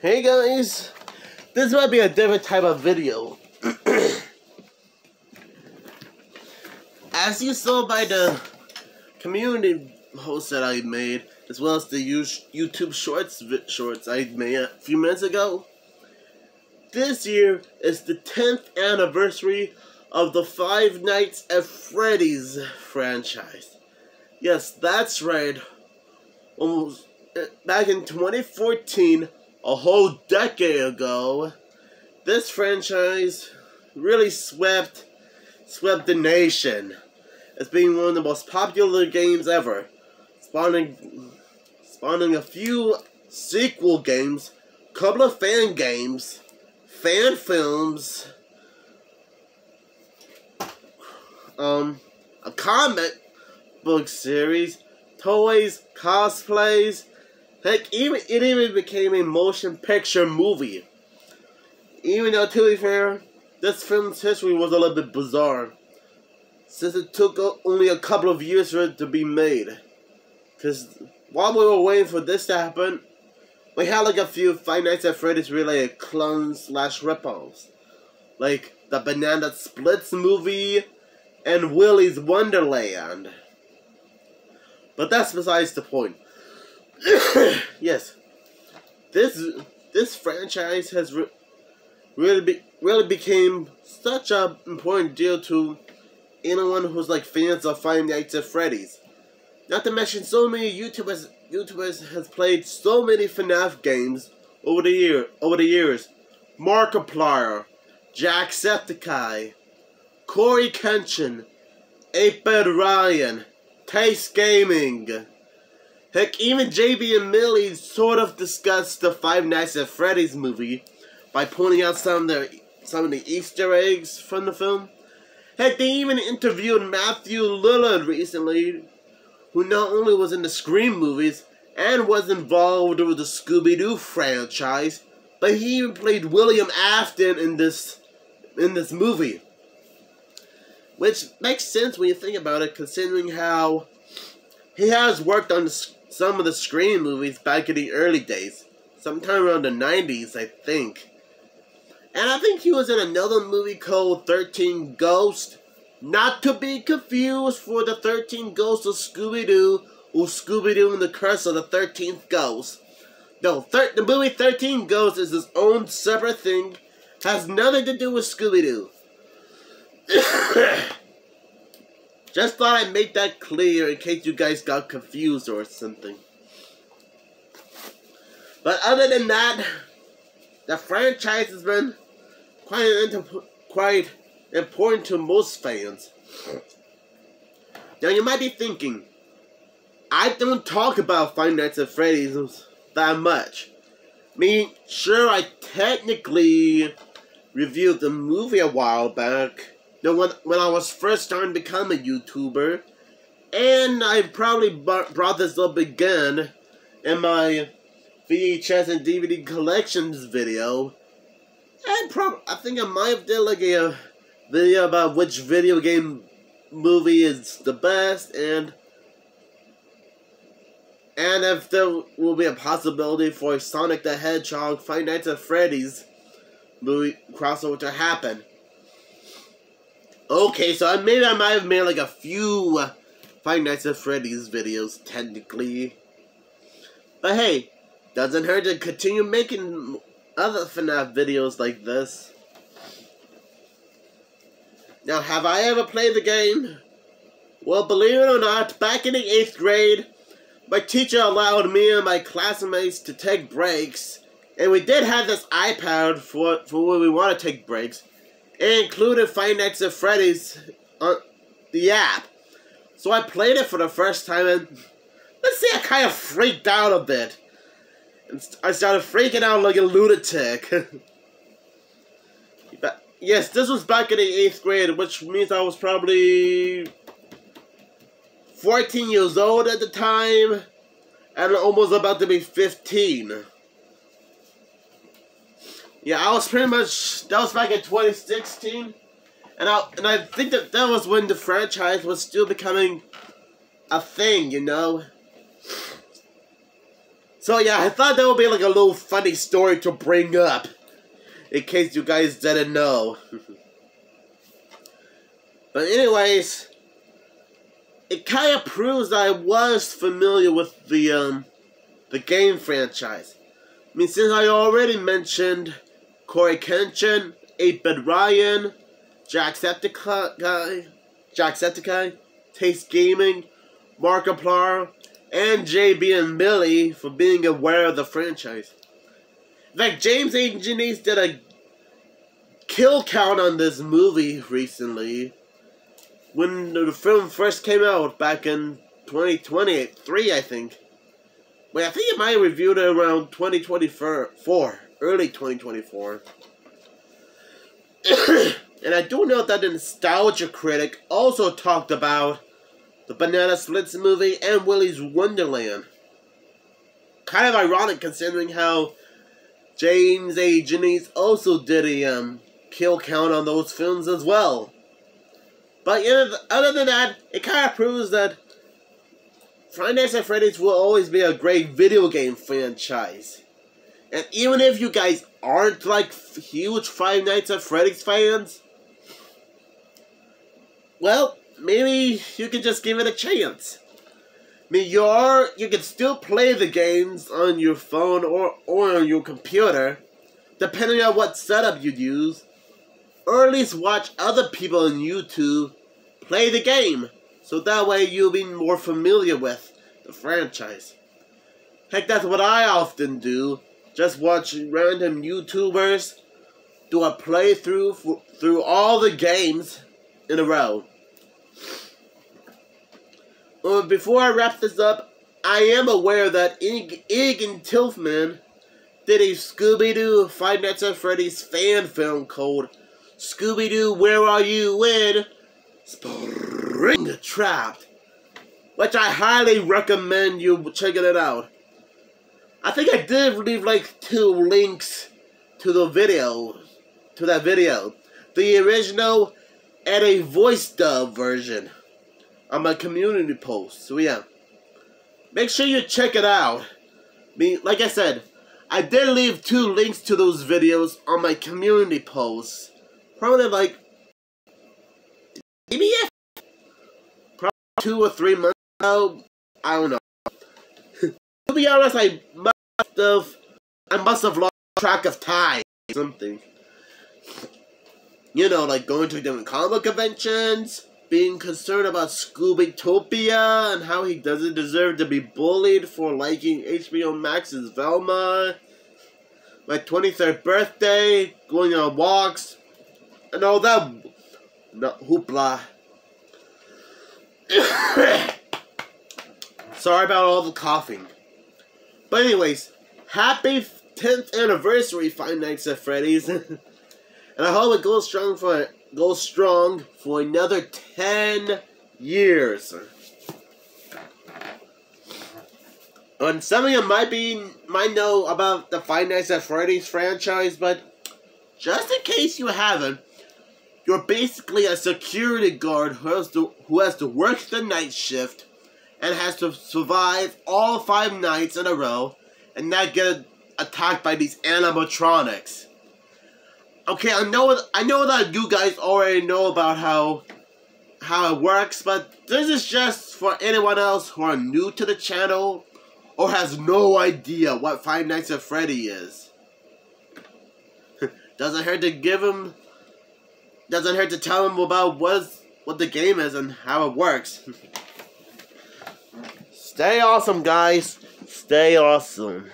Hey guys, this might be a different type of video. As you saw by the community post that I made, as well as the YouTube shorts I made a few minutes ago, this year is the 10th anniversary of the Five Nights at Freddy's franchise. Yes, that's right. Almost back in 2014, a whole decade ago, this franchise really swept the nation as being one of the most popular games ever, spawning a few sequel games, a couple of fan games, fan films, a comic book series, toys, cosplays. Heck, it even became a motion picture movie. Even though, to be fair, this film's history was a little bit bizarre, since it took only a couple of years for it to be made. Because while we were waiting for this to happen, we had like a few Five Nights at Freddy's related clones / rip-offs, like the Banana Splits movie and Willy's Wonderland. But that's besides the point. Yes, this franchise has really became such an important deal to anyone who's like fans of Five Nights at Freddy's. Not to mention, so many YouTubers has played so many FNAF games over the years. Markiplier, Jacksepticeye, Corey Kenshin, 8-Bit Ryan, Taste Gaming. Heck, even JB and Millie sort of discussed the Five Nights at Freddy's movie by pointing out some of the Easter eggs from the film. Heck, they even interviewed Matthew Lillard recently, who not only was in the Scream movies and was involved with the Scooby-Doo franchise, but he even played William Afton in this movie. Which makes sense when you think about it, considering how he has worked on some of the Scream movies back in the early days. Sometime around the 90s, I think. And I think he was in another movie called 13 Ghosts. Not to be confused for the 13 Ghosts of Scooby-Doo or Scooby-Doo and the Curse of the 13th Ghost. No, the movie 13 Ghosts is its own separate thing. Has nothing to do with Scooby-Doo. Just thought I'd make that clear in case you guys got confused or something. But other than that, the franchise has been quite important to most fans. Now you might be thinking, I don't talk about Five Nights at Freddy's that much. I mean, sure, I technically reviewed the movie a while back, when I was first starting to become a YouTuber, and I probably brought this up again in my VHS and DVD collections video, and I think I might have did like a video about which video game movie is the best, and if there will be a possibility for a Sonic the Hedgehog Five Nights at Freddy's movie crossover to happen. Okay, so maybe I might have made like a few Five Nights at Freddy's videos, technically. But hey, doesn't hurt to continue making other FNAF videos like this. Now, have I ever played the game? Well, believe it or not, back in the 8th grade, my teacher allowed me and my classmates to take breaks. And we did have this iPad for when we want to take breaks. It included Five Nights at Freddy's on the app. So I played it for the first time, and let's say I kind of freaked out a bit. And I started freaking out like a lunatic. But yes, this was back in the 8th grade, which means I was probably 14 years old at the time, and almost about to be 15. Yeah, I was pretty much, that was back in 2016, and I think that was when the franchise was still becoming a thing, you know? So yeah, I thought that would be like a little funny story to bring up, in case you guys didn't know. But anyways, it kind of proves that I was familiar with the game franchise. I mean, since I already mentioned Corey Kenshin, 8-Bit Ryan, Jacksepticeye, Taste Gaming, Markiplier, and JB and Millie for being aware of the franchise. In fact, James A. Janice did a kill count on this movie recently when the film first came out back in 2023, I think. Wait, I think it might have reviewed it around 2024, early 2024. And I do know that the Nostalgia Critic also talked about the Banana Splits movie and Willy's Wonderland. Kind of ironic considering how James A. Janice also did a kill count on those films as well. But other than that, it kind of proves that Five Nights at Freddy's will always be a great video game franchise. And even if you guys aren't like huge Five Nights at Freddy's fans, well, maybe you can just give it a chance. I mean, you can still play the games on your phone or on your computer, depending on what setup you use, or at least watch other people on YouTube play the game, so that way you'll be more familiar with the franchise. Heck, that's what I often do. Just watch random YouTubers do a playthrough through all the games in a row. Before I wrap this up, I am aware that Ig and Tilfman did a Scooby-Doo Five Nights at Freddy's fan film called Scooby-Doo Where Are You When Spring Trapped, which I highly recommend you checking it out. I think I did leave like 2 links to that video. The original and a voice dub version on my community post. So yeah, make sure you check it out. I mean, like I said, I did leave 2 links to those videos on my community posts. Probably like, maybe probably 2 or 3 months ago. I don't know. To be honest, I must have lost track of time or something. You know, like going to different comic conventions, being concerned about Scooby-Topia and how he doesn't deserve to be bullied for liking HBO Max's Velma, my 23rd birthday, going on walks, and all that hoopla. Sorry about all the coughing. But anyways, happy 10th anniversary Five Nights at Freddy's. And I hope it goes strong for another 10 years. And some of you might know about the Five Nights at Freddy's franchise, but just in case you haven't, you're basically a security guard who has to work the night shift and has to survive all 5 nights in a row and not get attacked by these animatronics. Okay, I know that you guys already know about how it works, but this is just for anyone else who are new to the channel or has no idea what Five Nights at Freddy is. Doesn't hurt to tell them about what the game is and how it works. Stay awesome, guys. Stay awesome.